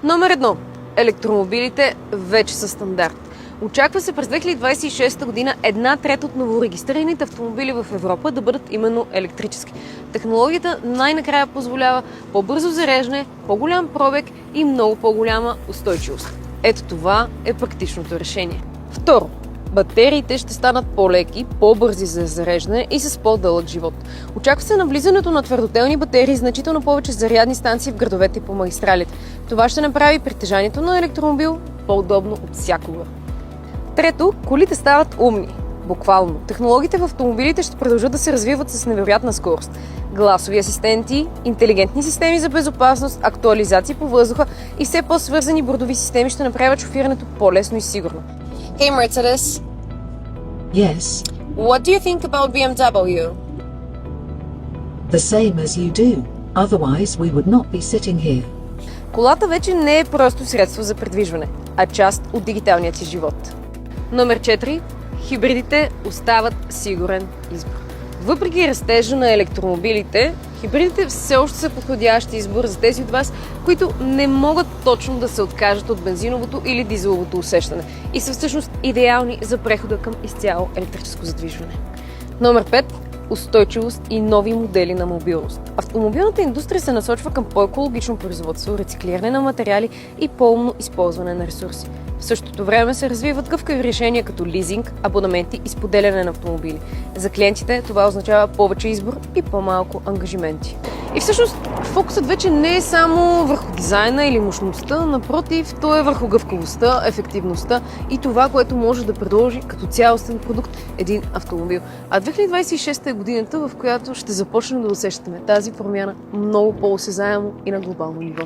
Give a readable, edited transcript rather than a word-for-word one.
Номер 1. Електромобилите вече са стандарт. Очаква се през 2026 година 1/3 от новорегистрираните автомобили в Европа да бъдат именно електрически. Технологията най-накрая позволява по-бързо зареждане, по-голям пробег и много по-голяма устойчивост. Ето това е практичното решение. Второ, батериите ще станат по-леки, по-бързи за зареждане и с по-дълъг живот. Очаква се навлизането на твърдотелни батерии значително повече зарядни станции в градовете и по магистралите. Това ще направи притежанието на електромобил по-удобно от всякога. Трето, колите стават умни. Буквално. Технологиите в автомобилите ще продължат да се развиват с невероятна скорост. Гласови асистенти, интелигентни системи за безопасност, актуализации по въздуха и все по-свързани бордови системи ще направят шофирането по-лесно и сигурно. Hey Mercedes, Yes, what do you think about BMW? the same as you do. Otherwise we would not be sitting here. Колата вече не е просто средство за придвижване, а част от дигиталният си живот. Номер 4. Хибридите остават сигурен избор. Въпреки растежа на електромобилите, хибридите все още са подходящ избор за тези от вас, които не могат точно да се откажат от бензиновото или дизеловото усещане и са всъщност идеални за прехода към изцяло електрическо задвижване. Номер 5. Устойчивост и нови модели на мобилност. Автомобилната индустрия се насочва към по-екологично производство, рециклиране на материали и по-умно използване на ресурси. В същото време се развиват гъвкави решения като лизинг, абонаменти и споделяне на автомобили. За клиентите това означава повече избор и по-малко ангажименти. И всъщност фокусът вече не е само върху дизайна или мощността, напротив, то е върху гъвкавостта, ефективността и това, което може да предложи като цялостен продукт един автомобил. А 2026 е годината, в която ще започнем да усещаме тази промяна много по-осезаемо и на глобално ниво.